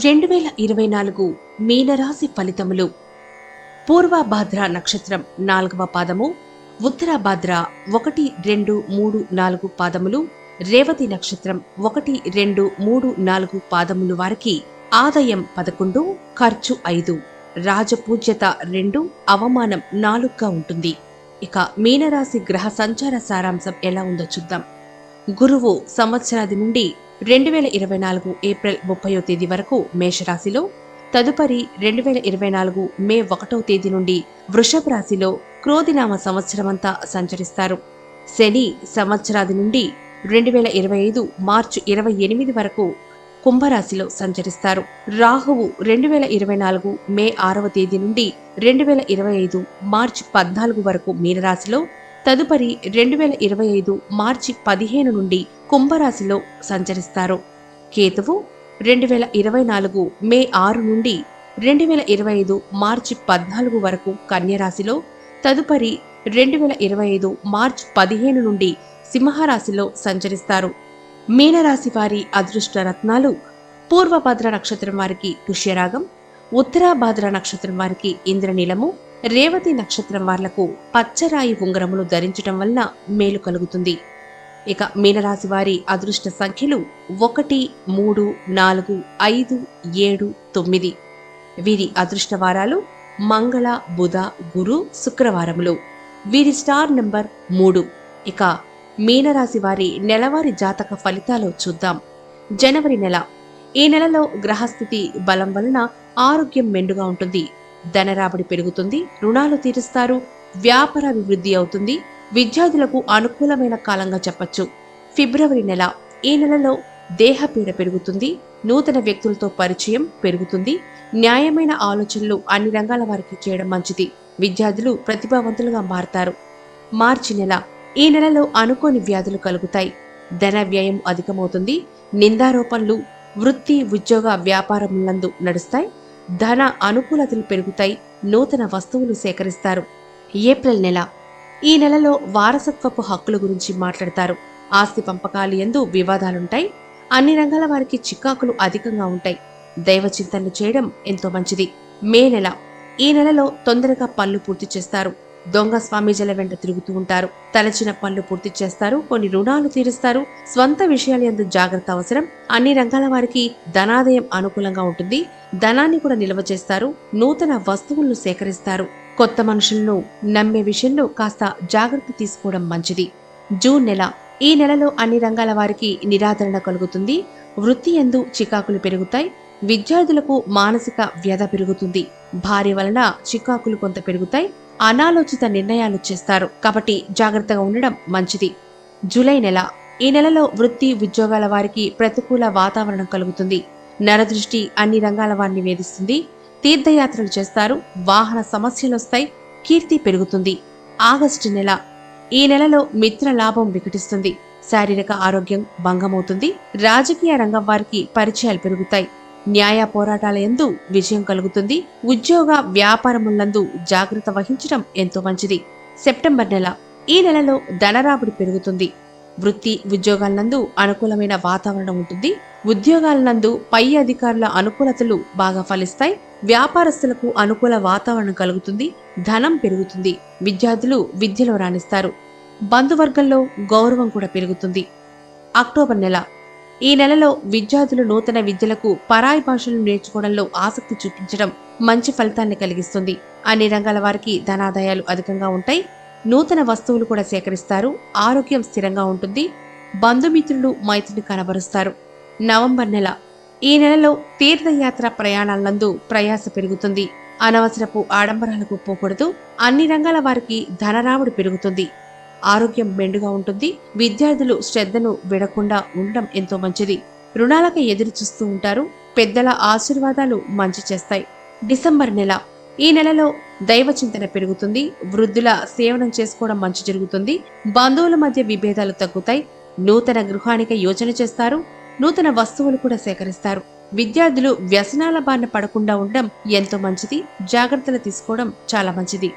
2024 మీనరాశి ఫలితములు. పూర్వభాద్ర నక్షత్రం 4వ పాదము, ఉత్తరాభాద్ర 1, 2, 3, 4 పాదములు, రేవతి నక్షత్రం 1, 2, 3, 4 పాదములు వారికి ఆదాయం 11, ఖర్చు 5, రాజపూజ్యత 2, అవమానం 4గా ఉంటుంది. ఇక మీనరాశి గ్రహ సంచార సారాంశం ఎలా ఉందో చూద్దాం. గురువు సంవత్సరాది నుండి 2024 ఏప్రిల్ 30వ తేదీ వరకు మేషరాశిలో, తదుపరి 2024 మే 1వ తేదీ నుండి వృషభ రాశిలో క్రోధినామ సంవత్సరమంతా సంచరిస్తారు. శని సంవత్సరాది నుండి 2025 మార్చి 28 వరకు కుంభరాశిలో సంచరిస్తారు. రాహువు 2024 మే 6వ తేదీ నుండి 2025 మార్చి 14 వరకు మీనరాశిలో, తదుపరి 2025 మార్చి 15 నుండి కుంభరాశిలో సంచరిస్తారు. కేతువు 2024 మే 6 నుండి 2025 మార్చి 14 వరకు కన్యరాశిలో, తదుపరి 2025 మార్చి 15 నుండి సింహరాశిలో సంచరిస్తారు. మీనరాశి వారి అదృష్ట రత్నాలు: పూర్వభద్ర నక్షత్రం వారికి పుష్యరాగం, ఉత్తరాభాద్ర నక్షత్రం వారికి ఇంద్రనీలము, రేవతి నక్షత్రం వాళ్లకు పచ్చరాయి ఉంగరములు ధరించటం వలన మేలు కలుగుతుంది. ఇక మీనరాశి వారి అదృష్ట సంఖ్యలు 1, 3, 4, 5, 7, 9. వీరి అదృష్ట వారాలు మంగళ, బుధ, గురు, శుక్రవారములు. వీరి స్టార్ నంబర్ 3. ఇక మీనరాశి వారి నెలవారీ జాతక ఫలితాలు చూద్దాం. జనవరి నెల. ఈ నెలలో గ్రహస్థితి బలం వలన ఆరోగ్యం మెండుగా ఉంటుంది. ధనరాబడి పెరుగుతుంది. రుణాలు తీరుస్తారు. వ్యాపారాభివృద్ధి అవుతుంది. విద్యార్థులకు అనుకూలమైన కాలంగా చెప్పచ్చు. ఫిబ్రవరి నెల. ఈ నెలలో దేహపీడ పెరుగుతుంది. నూతన వ్యక్తులతో పరిచయం పెరుగుతుంది. న్యాయమైన ఆలోచనలు అన్ని రంగాల వారికి చేయడం మంచిది. విద్యార్థులు ప్రతిభావంతులుగా మారతారు. మార్చి నెల. ఈ నెలలో అనుకోని వ్యాధులు కలుగుతాయి. ధన వ్యయం అధికమవుతుంది. నిందారోపణలు వృత్తి, ఉద్యోగ, వ్యాపారములందు నడుస్తాయి. ధన అనుకూలతలు పెరుగుతాయి. నూతన వస్తువులు సేకరిస్తారు. ఏప్రిల్ నెల. ఈ నెలలో వారసత్వపు హక్కుల గురించి మాట్లాడతారు. ఆస్తి పంపకాలు యందు వివాదాలుంటాయి. అన్ని రంగాల వారికి చికాకులు అధికంగా ఉంటాయి. దైవ చింతనలు చేయడం ఎంతో మంచిది. మే నెల. ఈ నెలలో తొందరగా పనులు పూర్తి చేస్తారు. దొంగ స్వామీజీల వెంట తిరుగుతూ ఉంటారు. తలచిన పనులు పూర్తి చేస్తారు. కొన్ని రుణాలు తీరుస్తారు. స్వంత విషయాల యందు జాగ్రత్త అవసరం. అన్ని రంగాల వారికి ధనాదాయం అనుకూలంగా ఉంటుంది. ధనాన్ని కూడా నిల్వ చేస్తారు. నూతన వస్తువులను సేకరిస్తారు. కొత్త మనుషులను నమ్మే విషయంలో కాస్త జాగ్రత్త తీసుకోవడం మంచిది. జూన్ నెల. ఈ నెలలో అన్ని రంగాల వారికి నిరాదరణ కలుగుతుంది. వృత్తి యందు చికాకులు పెరుగుతాయి. విద్యార్థులకు మానసిక వ్యధ పెరుగుతుంది. భార్య వలన చికాకులు కొంత పెరుగుతాయి. అనాలోచిత నిర్ణయాలు చేస్తారు. కాబట్టి జాగ్రత్తగా ఉండడం మంచిది. జూలై నెల. ఈ నెలలో వృత్తి, ఉద్యోగాల వారికి ప్రతికూల వాతావరణం కలుగుతుంది. నరదృష్టి అన్ని రంగాల వారిని వేధిస్తుంది. తీర్థయాత్రలు చేస్తారు. వాహన సమస్యలొస్తాయి. కీర్తి పెరుగుతుంది. ఆగస్టు నెల. ఈ నెలలో మిత్ర లాభం వికటిస్తుంది. శారీరక ఆరోగ్యం భంగమవుతుంది. రాజకీయ రంగం వారికి పరిచయాలు పెరుగుతాయి. న్యాయ పోరాటాల యందు విజయం కలుగుతుంది. ఉద్యోగ, వ్యాపారములందు జాగ్రత్త వహించడం ఎంతో మంచిది. సెప్టెంబర్ నెల. ఈ నెలలో ధనరాబడి పెరుగుతుంది. వృత్తి, ఉద్యోగాలందు అనుకూలమైన వాతావరణం ఉంటుంది. ఉద్యోగాలనందు పై అధికారుల అనుకూలతలు బాగా ఫలిస్తాయి. వ్యాపారస్తులకు అనుకూల వాతావరణం కలుగుతుంది. ధనం పెరుగుతుంది. విద్యార్థులు విద్యలో రాణిస్తారు. బంధువర్గంలో గౌరవం కూడా పెరుగుతుంది. అక్టోబర్ నెల. ఈ నెలలో విద్యార్థులు నూతన విద్యలకు, పరాయి భాషలను నేర్చుకోవడంలో ఆసక్తి చూపించడం మంచి ఫలితాన్ని కలిగిస్తుంది. అన్ని రంగాల వారికి ధనాదాయాలు అధికంగా ఉంటాయి. నూతన వస్తువులు కూడా సేకరిస్తారు. ఆరోగ్యం స్థిరంగా ఉంటుంది. బంధుమిత్రులు మైత్రిని కనబరుస్తారు. నవంబర్ నెల. ఈ నెలలో తీర్థయాత్ర ప్రయాణాలందు ప్రయాస పెరుగుతుంది. అనవసరపు ఆడంబరాలకు పోకూడదు. అన్ని రంగాల వారికి ధనరాబడి పెరుగుతుంది. ఆరోగ్యం మెండుగా ఉంటుంది. విద్యార్థులు శ్రద్ధను విడకుండా ఉండడం ఎంతో మంచిది. రుణాలకై ఎదురు చూస్తూ ఉంటారు. పెద్దల ఆశీర్వాదాలు మంచి చేస్తాయి. డిసెంబర్ నెల. ఈ నెలలో దైవ చింతన పెరుగుతుంది. వృద్ధుల సేవనం చేసుకోవడం మంచి జరుగుతుంది. బంధువుల మధ్య విభేదాలు తగ్గుతాయి. నూతన గృహానికి యోచన చేస్తారు. నూతన వస్తువులు కూడా సేకరిస్తారు. విద్యార్థులు వ్యసనాల బారిన పడకుండా ఉండడం ఎంతో మంచిది. జాగ్రత్తలు తీసుకోవడం చాలా మంచిది.